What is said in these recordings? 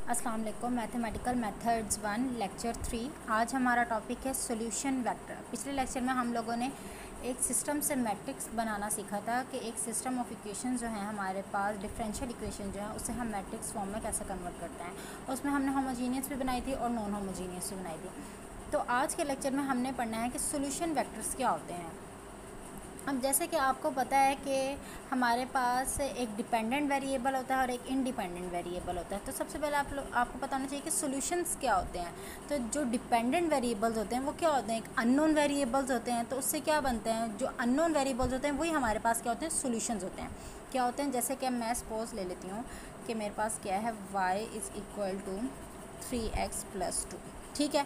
अस्सलाम वालेकुम। Mathematical methods 1 lecture 3। आज हमारा टॉपिक है सॉल्यूशन वेक्टर। पिछले लेक्चर में हम लोगों ने एक सिस्टम से मैट्रिक्स बनाना सीखा था कि एक सिस्टम ऑफ इक्वेशन जो है हमारे पास, डिफरेंशियल इक्वेशन जो है उसे हम मैट्रिक्स फॉर्म में कैसे कन्वर्ट करते हैं। उसमें हमने होमोजीनियस भी बनाई थी और नॉन होमोजीनियस भी बनाई थी। तो आज के लेक्चर में हमने पढ़ना है कि सॉल्यूशन वेक्टर्स क्या होते हैं। अब जैसे कि आपको पता है कि हमारे पास एक डिपेंडेंट वेरिएबल होता है और एक इंडिपेंडेंट वेरिएबल होता है। तो सबसे पहले आपको पता होना चाहिए कि सॉल्यूशंस क्या होते हैं। तो जो डिपेंडेंट वेरिएबल्स होते हैं वो क्या होते हैं, एक अननोन वेरिएबल्स होते हैं। तो उससे क्या बनते हैं, जो अननोन वेरिएबल्स होते हैं वही हमारे पास क्या होते हैं, सॉल्यूशंस होते हैं। क्या होते हैं, जैसे कि मैं सपोज ले लेती हूँ कि मेरे पास क्या है, y = 3x + 2। ठीक है,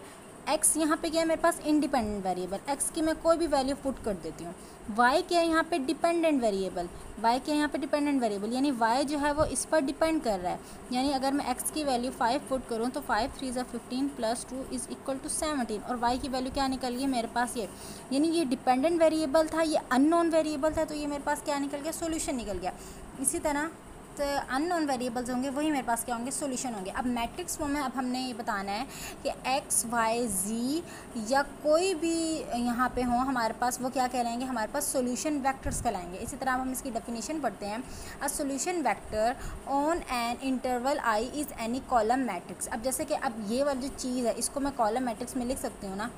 x यहाँ पे क्या है, मेरे पास इंडिपेंडेंट वेरिएबल, x की मैं कोई भी वैल्यू पुट कर देती हूँ। y क्या है यहाँ पे, डिपेंडेंट वेरिएबल, y क्या है यहाँ पे डिपेंडेंट वेरिएबल, यानी y जो है वो इस पर डिपेंड कर रहा है। यानी अगर मैं x की वैल्यू 5 पुट करूँ तो 5 3 = 15 + 2 = 17, और y की वैल्यू क्या निकल गई मेरे पास ये, यानी ये डिपेंडेंट वेरिएबल था, ये अननोन वेरिएबल था, तो ये मेरे पास क्या निकल गया, सोल्यूशन निकल गया। इसी तरह तो अननोन वेरिएबल्स होंगे वही मेरे पास क्या होंगे, सॉल्यूशन होंगे। अब मैट्रिक्स फॉर्म में अब हमने ये बताना है कि x y z या कोई भी यहाँ पे हो हमारे पास, वो क्या कहलाएंगे, हमारे पास सॉल्यूशन वेक्टर्स कहलाएंगे। इसी तरह हम इसकी डेफिनेशन पढ़ते हैं। A solution vector on an interval i is any column matrix. अब जैसे कि अब ये वाली जो चीज़ है इसको मैं कॉलम मैट्रिक्स में लिख सकती हूँ ना,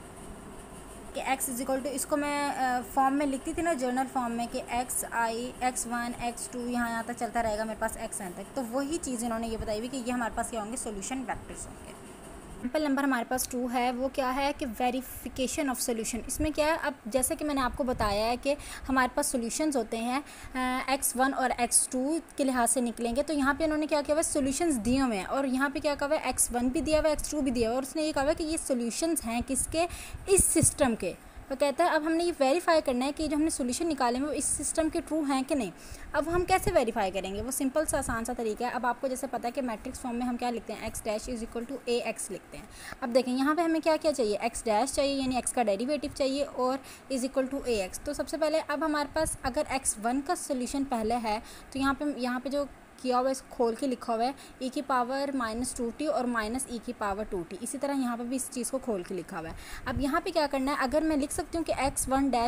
कि x = इसको मैं फॉर्म में लिखती थी ना, जर्नल फॉर्म में, कि x1 x2 यहाँ तक चलता रहेगा मेरे पास xn तक। तो वही चीज़ इन्होंने ये बताई हुई कि ये हमारे पास क्या होंगे, सॉल्यूशन वेक्टर्स होंगे। एग्जाम्पल नंबर हमारे पास 2 है, वो क्या है कि वेरिफिकेशन ऑफ सॉल्यूशन। इसमें क्या है, अब जैसे कि मैंने आपको बताया है कि हमारे पास सॉल्यूशंस होते हैं x1 और x2 के लिहाज से निकलेंगे। तो यहाँ पे इन्होंने क्या किया हुआ है, सॉल्यूशंस दिए हुए हैं, और यहाँ पे क्या कहा हुआ है, x1 भी दिया हुआ है, x2 भी दिया हुआ है, और उसने ये कहा हुआ है कि ये सॉल्यूशंस हैं किसके, इस सिस्टम के। वो कहता है अब हमने ये वेरीफाई करना है कि जो हमने सॉल्यूशन निकाले हैं वो इस सिस्टम के ट्रू हैं कि नहीं। अब हम कैसे वेरीफाई करेंगे, वो सिंपल सा आसान सा तरीका है। अब आपको जैसे पता है कि मैट्रिक्स फॉर्म में हम क्या लिखते हैं, x' = ax लिखते हैं। अब देखें यहाँ पे हमें क्या क्या चाहिए, x' चाहिए, यानी x का डेरिवेटिव चाहिए, और = ax। तो सबसे पहले अब हमारे पास अगर x1 का सोल्यूशन पहले है तो यहाँ पे जो किया हुआ है इसको खोल के लिखा हुआ है e⁻ -2t और -e⁻ 2t। इसी तरह यहाँ पे भी इस चीज़ को खोल के लिखा हुआ है। अब यहाँ पे क्या करना है, अगर मैं लिख सकती हूँ कि x1' =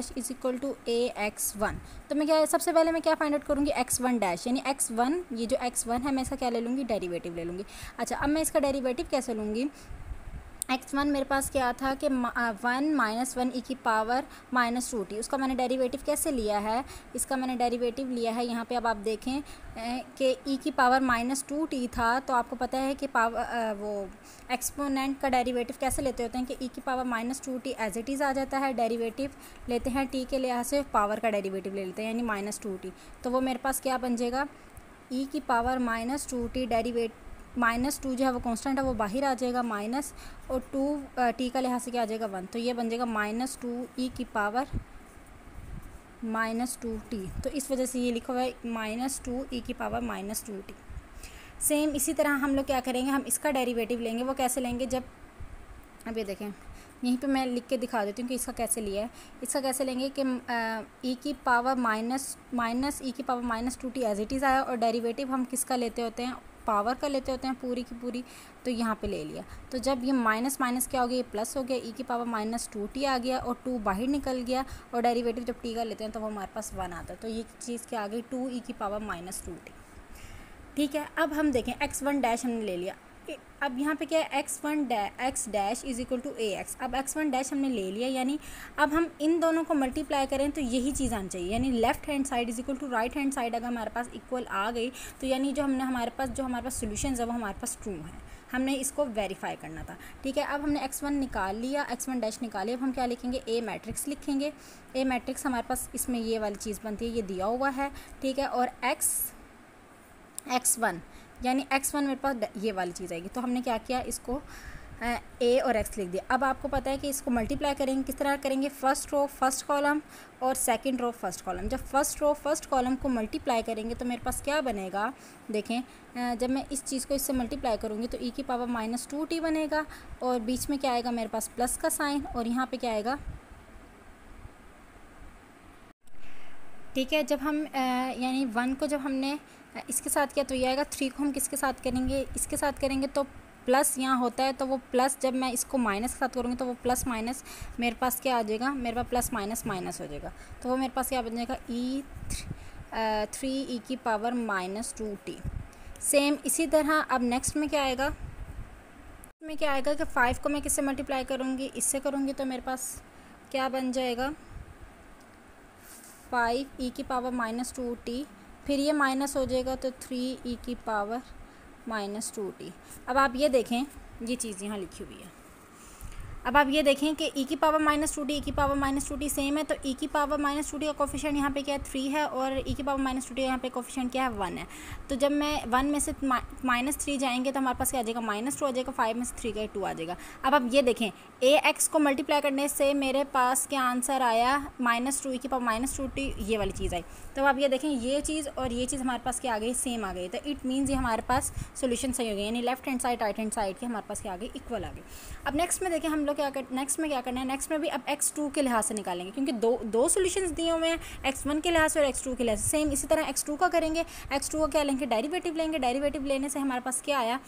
ax1, तो मैं क्या, सबसे पहले मैं क्या फाइंड आउट करूँगी, x1' यानी x1, ये जो x1 है मैं इसका क्या ले लूँगी, डेरिवेटिव ले लूँगी। अच्छा, अब मैं इसका डेरिवेटिव कैसे लूँगी, x1 मेरे पास क्या था कि 1 - 1 e⁻ -2t, उसका मैंने डेरिवेटिव कैसे लिया है, इसका मैंने डेरिवेटिव लिया है यहाँ पे। अब आप देखें कि e⁻ -2t था, तो आपको पता है कि वो एक्सपोनेंट का डेरिवेटिव कैसे लेते होते हैं कि e⁻ -2t as it is आ जाता है, डेरिवेटिव लेते हैं t के लिहाज से, पावर का डेरिवेटिव ले लेते हैं यानी -2t। तो वो मेरे पास क्या बन जाएगा, e⁻ -2t डेरिवेटिव -2 जो है वो कांस्टेंट है, वो बाहर आ जाएगा, माइनस, और 2 t का लिहाज से क्या आ जाएगा, 1। तो ये बन जाएगा -2 e⁻ -2t। तो इस वजह से ये लिखा हुआ है -2 e⁻ -2t। सेम इसी तरह हम लोग क्या करेंगे, हम इसका डेरिवेटिव लेंगे। वो कैसे लेंगे, जब अब ये देखें यहीं पे मैं लिख के दिखा देती हूँ कि इसका कैसे लिया है। इसका कैसे लेंगे कि e⁻ -2t as it is आया, और डेरिवेटिव हम किसका लेते होते हैं, पावर का लेते होते हैं पूरी की पूरी। तो यहाँ पे ले लिया, तो जब ये माइनस माइनस क्या हो गया, ये प्लस हो गया, e⁻ -2t आ गया, और 2 बाहर निकल गया, और डेरिवेटिव जब t का लेते हैं तो वो हमारे पास 1 आता है। तो ये चीज़ क्या आ गई, 2 e⁻ -2t। ठीक है, अब हम देखें x1' हमने ले लिया। अब यहाँ पे क्या है, x' = ax। अब x1' हमने ले लिया, यानी अब हम इन दोनों को मल्टीप्लाई करें तो यही चीज़ आनी चाहिए, यानी left hand side = right hand side अगर हमारे पास इक्वल आ गई तो यानी जो हमारे पास सोल्यूशन है वो हमारे पास ट्रू है। हमने इसको वेरीफाई करना था। ठीक है, अब हमने x1 निकाल लिया, x1' निकाल लिया। अब हम क्या लिखेंगे, a मैट्रिक्स लिखेंगे। a मैट्रिक्स हमारे पास इसमें ये वाली चीज़ बनती है, ये दिया हुआ है। ठीक है, और x1 यानी x1 मेरे पास ये वाली चीज़ आएगी। तो हमने क्या किया, इसको a और x लिख दिया। अब आपको पता है कि इसको मल्टीप्लाई करेंगे, किस तरह करेंगे, फर्स्ट रो फर्स्ट कॉलम और सेकंड रो फर्स्ट कॉलम। जब फर्स्ट रो फर्स्ट कॉलम को मल्टीप्लाई करेंगे तो मेरे पास क्या बनेगा, देखें जब मैं इस चीज़ को इससे मल्टीप्लाई करूँगी तो e⁻ -2t बनेगा, और बीच में क्या आएगा मेरे पास, प्लस का साइन, और यहाँ पे क्या आएगा। ठीक है, जब हम यानी 1 को जब हमने इसके साथ किया तो ये आएगा, 3 को हम किसके साथ करेंगे, इसके साथ करेंगे तो प्लस यहाँ होता है तो वो प्लस जब मैं इसको माइनस के साथ करूँगी तो वो प्लस माइनस मेरे पास क्या आ जाएगा, मेरे पास प्लस माइनस माइनस हो जाएगा। तो वो मेरे पास क्या बन जाएगा, थ्री ई की पावर माइनस 2t। सेम इसी तरह अब नेक्स्ट में क्या आएगा, कि 5 को मैं किससे मल्टीप्लाई करूँगी, इससे करूँगी तो मेरे पास क्या बन जाएगा, 5 ई की पावर माइनस 2t, फिर ये माइनस हो जाएगा तो 3 ई की पावर माइनस 2t। अब आप ये देखें, ये चीज़ यहाँ लिखी हुई है। अब आप ये देखें कि ई की पावर माइनस 2t, ई की पावर माइनस 2t सेम है, तो ई की पावर माइनस 2t का कोफिशिएंट यहाँ पे क्या है, 3 है, और ई की पावर माइनस 2t यहाँ पे कोफिशिएंट क्या है, 1 है। तो जब मैं 1 में से -3 जाएंगे तो हमारे पास क्या आ जाएगा, -2 आ जाएगा, 5 में से 3 का 2 आ जाएगा। अब आप ये देखें, ax को मल्टीप्लाई करने से मेरे पास क्या आंसर आया, -2 ई की पावर माइनस 2t, ये वाली चीज़ आई। तो आप ये देखें, ये चीज़ और ये चीज़ हमारे पास क्या आ गई, सेम आ गई। तो इट मीन्स ये हमारे पास सोल्यूशन सही हो गया, यानी left hand side right hand side के हमारे पास क्या आ गई, इक्वल आ गई। अब नेक्स्ट में देखें हम लोग नेक्स्ट में क्या करना है, नेक्स्ट में भी अब x2 के लिहाज से निकालेंगे, क्योंकि दो सॉल्यूशंस दिए हुए हैं, x1 के लिहाज से और x2 के लिहाज से। सेम इसी तरह x2 का करेंगे, x2 का क्या लेंगे, डेरिवेटिव लेंगे। डेरिवेटिव लेने से हमारे पास क्या आया,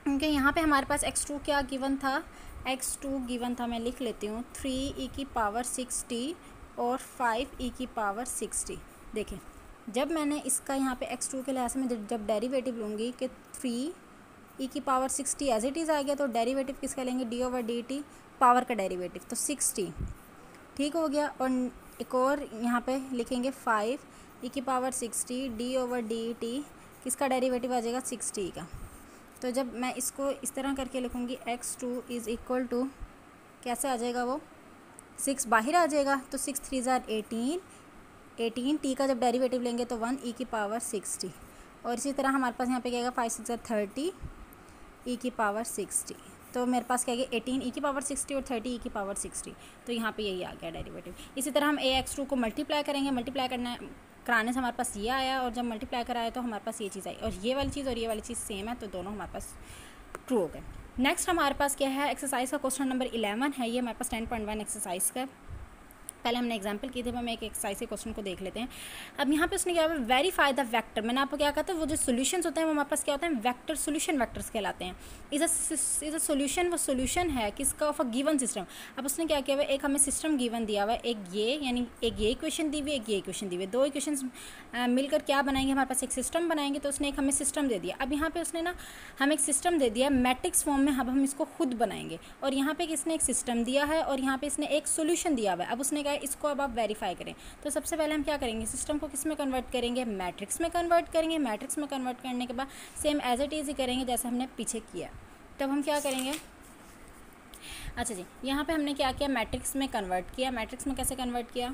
क्योंकि यहाँ पे हमारे पास x2 क्या गिवन था, x2 गिवन था, मैं लिख लेती हूँ, 3 ई की पावर 6t और 5 ई की पावर 6t। देखें, जब मैंने इसका यहाँ पे x2 के लिहाज से मैं जब डेरिवेटिव लूँगी कि 3 ई की power 6t as it is आ गया, तो डेरिवेटिव किसका लेंगे, d/dt, पावर का डेरिवेटिव, तो 6t ठीक हो गया। और एक और यहाँ पे लिखेंगे 5 ई की पावर 6t d/dt, किसका डेरिवेटिव आ जाएगा, 6t का। तो जब मैं इसको इस तरह करके लिखूँगी, x2 इज़ इक्वल टू कैसे आ जाएगा, वो 6 बाहर आ जाएगा, तो 6 3 ज़ार 18 टी का जब डेरिवेटिव लेंगे तो 1 ई की पावर 6t। और इसी तरह हमारे पास यहाँ पे क्या आएगा, 5 6 ज़ार 30 ई की पावर 6t। तो मेरे पास क्या गया, 18 ई की पावर 60 और 30 ई की पावर 60। तो यहाँ पे यही आ गया डेरिवेटिव। इसी तरह हम ax2 को मल्टीप्लाई करेंगे, मल्टीप्लाई कराने से हमारे पास ये आया, और जब मल्टीप्लाई कराया तो हमारे पास ये चीज़ आई, और ये वाली चीज़ और ये वाली चीज़ सेम है, तो दोनों हमारे पास ट्रू हो गए। नेक्स्ट हमारे पास क्या है, एक्सरसाइज का क्वेश्चन नंबर 11 है, ये हमारे पास 10.1 एक्सरसाइज का। पहले हमने एग्जाम्पल की थी, हम एक एक्सरसाइज के क्वेश्चन को देख लेते हैं। अब यहाँ पे उसने क्या है, वेरीफाई द वेक्टर। मैंने आपको क्या कहा था, वो जो सॉल्यूशंस होते हैं वो हमारे पास क्या होते हैं, वेक्टर सोल्यूशन वेक्टर्स कहलाते हैं। इज अ सोल्यूशन, वो सोल्यूशन है किसका, ऑफ अ गिवन सिस्टम। अब उसने क्या किया हुआ, एक हमें सिस्टम गिवन दिया हुआ है, एक ये, यानी एक ये इक्वेशन दी हुई, एक ये इक्वेशन दी हुई, दो इक्वेशन मिलकर क्या बनाएंगे, हमारे पास एक सिस्टम बनाएंगे। तो उसने एक हमें सिस्टम दे दिया। अब यहाँ पे उसने ना हमें एक सिस्टम दे दिया मैट्रिक्स फॉर्म में, अब हम इसको खुद बनाएंगे। और यहाँ पे इसने एक सिस्टम दिया है और यहाँ पे इसने एक सोल्यूशन दिया हुआ है। अब उसने कहा इसको अब आप वेरीफाई करें। तो सबसे पहले हम क्या करेंगे, सिस्टम को किस में कन्वर्ट करेंगे, मैट्रिक्स में कन्वर्ट करेंगे। मैट्रिक्स में कन्वर्ट करने के बाद सेम एज इट इज़ ही करेंगे जैसे हमने पीछे किया। तब हम क्या करेंगे, अच्छा जी, यहाँ पे हमने क्या किया, मैट्रिक्स में कन्वर्ट किया। मैट्रिक्स में कैसे कन्वर्ट किया,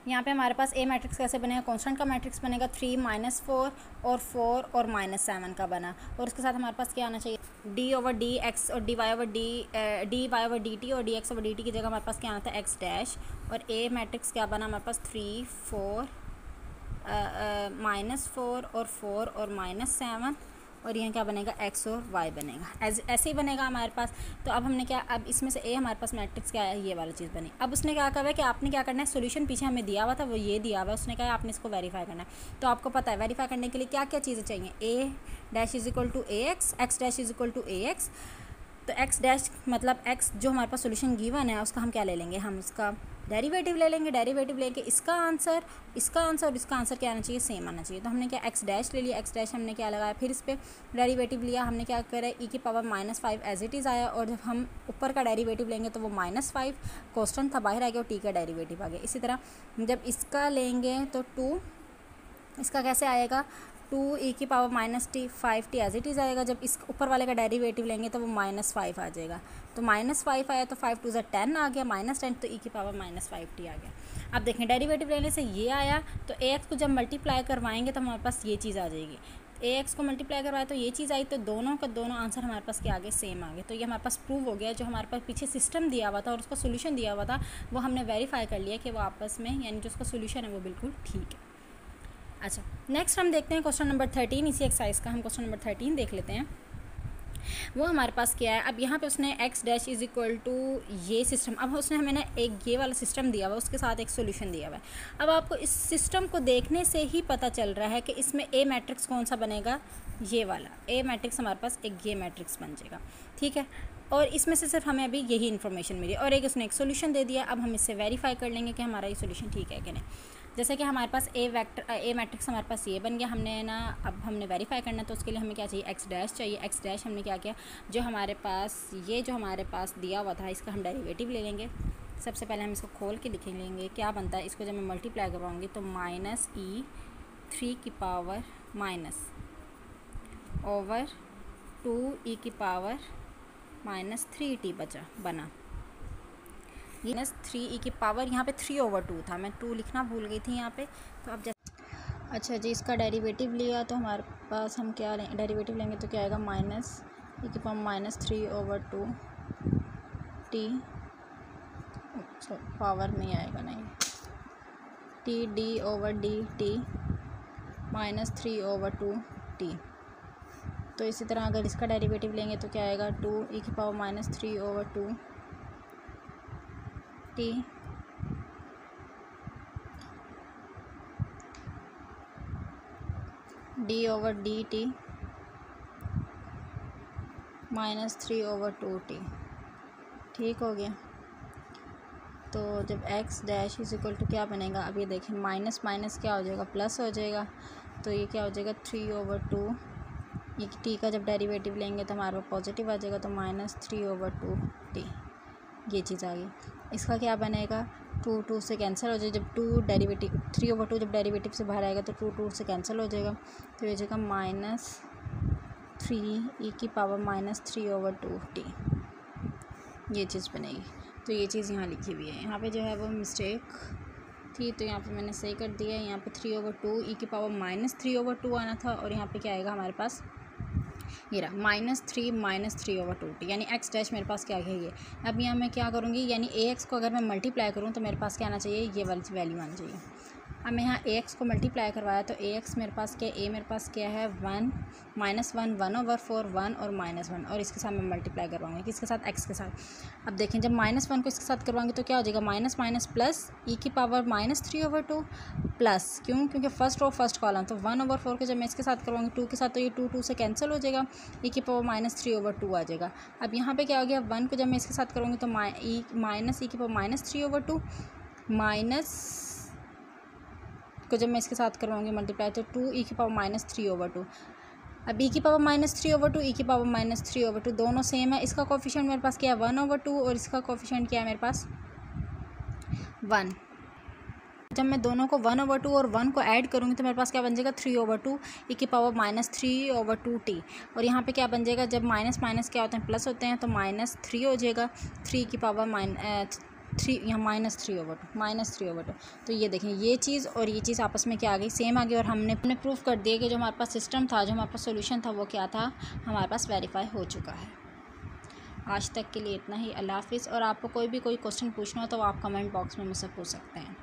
यहाँ पे हमारे पास ए मैट्रिक्स कैसे बनेगा, कांस्टेंट का मैट्रिक्स बनेगा, 3 -4 और 4 और -7 का बना। और उसके साथ हमारे पास क्या आना चाहिए, d/dx और dy/dt और dx/dt की जगह हमारे पास क्या आना था, x डैश। और ए मैट्रिक्स क्या बना हमारे पास, 3 4 -4 और 4 और -7। और यहाँ क्या बनेगा, x और y बनेगा, ऐसे ही बनेगा हमारे पास। तो अब हमने क्या, अब इसमें से ए हमारे पास मैट्रिक्स क्या है, ये वाली चीज़ बनी। अब उसने क्या कहा है कि आपने क्या करना है, सोल्यूशन पीछे हमें दिया हुआ था, वो ये दिया हुआ है। उसने कहा आपने इसको वेरीफाई करना है। तो आपको पता है वेरीफाई करने के लिए क्या क्या चीज़ें चाहिए, a dash is equal to ax, x dash is equal to ax। तो x डैश मतलब x जो हमारे पास सोल्यूशन गिवन है उसका हम क्या ले लेंगे, हम उसका डेरिवेटिव ले लेंगे। डेरिवेटिव लेके इसका आंसर और इसका आंसर क्या आना चाहिए, सेम आना चाहिए। तो हमने क्या x डैश ले लिया, x डैश हमने क्या लगाया, फिर इस पर डेरिवेटिव लिया। हमने क्या करा, e की पावर -5 एज इट इज़ आया। और जब हम ऊपर का डेरिवेटिव लेंगे तो वो -5 कांस्टेंट था, बाहर आ गया और t का डेरिवेटिव आ गया। इसी तरह जब इसका लेंगे तो 2, इसका कैसे आएगा, 2 ई की power -5t as it is आएगा। जब इस ऊपर वाले का डेरिवेटिव लेंगे तो वो -5 आ जाएगा। तो -5 आया तो 5 2 ज़ा 10 आ गया, -10 तो ई की पावर -5t आ गया। अब देखें डेरिवेटिव लेने से ये आया, तो ax को जब मल्टीप्लाई करवाएंगे तो हमारे पास ये चीज़ आ जाएगी। ax को मल्टीप्लाई करवाए तो ये चीज़ आई, तो दोनों का दोनों आंसर हमारे पास क्या आ गए, सेम आ गए। तो ये हमारे पास प्रूव हो गया, जो हमारे पास पीछे सिस्टम दिया हुआ था और उसका सोल्यूशन दिया हुआ था वो हमने वेरीफाई कर लिया कि वो आपस में, यानी जो उसका सोल्यूशन है वो बिल्कुल ठीक है। अच्छा, नेक्स्ट हम देखते हैं क्वेश्चन नंबर 13। इसी एक्सरसाइज का हम क्वेश्चन नंबर 13 देख लेते हैं। वो हमारे पास क्या है, अब यहाँ पे उसने x dash is equal to ये सिस्टम, अब उसने हमें ना एक ये वाला सिस्टम दिया हुआ है, उसके साथ एक सोल्यूशन दिया हुआ है। अब आपको इस सिस्टम को देखने से ही पता चल रहा है कि इसमें ए मैट्रिक्स कौन सा बनेगा, ये वाला ए मैट्रिक्स हमारे पास एक ये मैट्रिक्स बन जाएगा, ठीक है। और इसमें से सिर्फ हमें अभी यही इन्फॉर्मेशन मिली और एक उसने एक सोल्यूशन दे दिया। अब हम इससे वेरीफाई कर लेंगे कि हमारा ये सोल्यूशन ठीक है कि नहीं। जैसे कि हमारे पास ए मैट्रिक्स हमारे पास ये बन गया, हमने ना अब हमने वेरीफाई करना है तो उसके लिए हमें क्या चाहिए, एक्स डैश चाहिए। एक्स डैश हमने क्या किया, जो हमारे पास दिया हुआ था इसका हम डेरिवेटिव ले लेंगे। सबसे पहले हम इसको खोल के लिख लेंगे क्या बनता है। इसको जब मैं मल्टीप्लाई करवाऊँगी तो माइनस ई 3 की पावर माइनस ओवर 2 ई की पावर माइनस 3t बना माइनस 3e की पावर, यहाँ पे 3/2 था, मैं 2 लिखना भूल गई थी यहाँ पे। तो अब जैसे अच्छा जी, इसका डेरिवेटिव लिया तो हमारे पास हम क्या डेरिवेटिव लेंगे तो क्या आएगा, माइनस e की पावर माइनस 3/2 t, अच्छा पावर नहीं आएगा, नहीं t d/dt माइनस 3/2 t। तो इसी तरह अगर इसका डेरिवेटिव लेंगे तो क्या आएगा, 2e की power minus 3/2 t d/dt minus 3/2 t, ठीक हो गया। तो जब x dash is equal to क्या बनेगा, अब ये देखें माइनस माइनस क्या हो जाएगा, प्लस हो जाएगा। तो ये क्या हो जाएगा 3/2, ये t का जब डेरिवेटिव लेंगे तो हमारे पास पॉजिटिव आ जाएगा, तो माइनस 3/2 t, ये चीज़ आ गई। इसका क्या बनेगा, 2 से कैंसिल हो जाएगा, जब 2 डेरिवेटिव 3/2 जब डेरिवेटिव से बाहर आएगा तो 2 से कैंसिल हो जाएगा। तो ये जगह माइनस 3e की पावर माइनस 3/2 t, ये चीज़ बनेगी। तो ये चीज़ यहाँ लिखी हुई है, यहाँ पे जो है वो मिस्टेक थी तो यहाँ पे मैंने सही कर दिया है। यहाँ पे 3/2 e की पावर माइनस 3/2 आना था और यहाँ पे क्या आएगा हमारे पास, ये रहा माइनस 3/2 t, यानी x डैश मेरे पास क्या है ये। अब यहाँ मैं क्या करूँगी, यानी ax को अगर मैं मल्टीप्लाई करूँ तो मेरे पास क्या आना चाहिए, ये वाली वैल्यू आनी चाहिए। अब मैं यहाँ ax को मल्टीप्लाई करवाया तो ax मेरे पास क्या है, मेरे पास क्या है 1 -1 1/4 1 और -1, और इसके साथ मैं मल्टीप्लाई करवाऊँगी किसके साथ, x के साथ। अब देखें जब -1 को इसके साथ करवाएंगे तो क्या हो जाएगा, माइनस माइनस प्लस e की पावर माइनस 3/2 प्लस, क्यों, क्योंकि फर्स्ट रो फर्स्ट कॉलम, तो 1/4 को जब मैं इसके साथ करवाऊँगी 2 के साथ तो ये 2 से कैंसिल हो जाएगा, e की पावर माइनस 3/2 आ जाएगा। अब यहाँ पे क्या हो गया, 1 को जब मैं इसके साथ करूँगी तो माइनस e की पावर माइनस 3/2 माइनस को जब मैं इसके साथ करवाऊँगी मल्टीप्लाई तो 2e की पावर माइनस 3/2। अब e की पावर माइनस 3/2 e की पावर माइनस 3/2 दोनों सेम है। इसका कोफिशिएंट मेरे पास क्या है 1/2 और इसका कोफिशिएंट क्या है मेरे पास 1। जब मैं दोनों को 1/2 और 1 को ऐड करूँगी तो मेरे पास क्या बन जाएगा 3/2 e की पावर माइनस 3/2 t, और यहाँ पे क्या बन जाएगा, जब माइनस माइनस क्या होते हैं प्लस होते हैं तो माइनस 3 हो जाएगा, 3 की पावर 3 यहाँ माइनस 3/2। तो ये देखें ये चीज़ और ये चीज़ आपस में क्या आ गई, सेम आ गई, और हमने प्रूफ कर दिया कि जो हमारे पास सिस्टम था, जो हमारे पास सोल्यूशन था वो क्या था, हमारे पास वेरीफाई हो चुका है। आज तक के लिए इतना ही, अल्लाह हाफिज़। और आपको कोई क्वेश्चन पूछना हो तो आप कमेंट बॉक्स में मुझसे पूछ सकते हैं।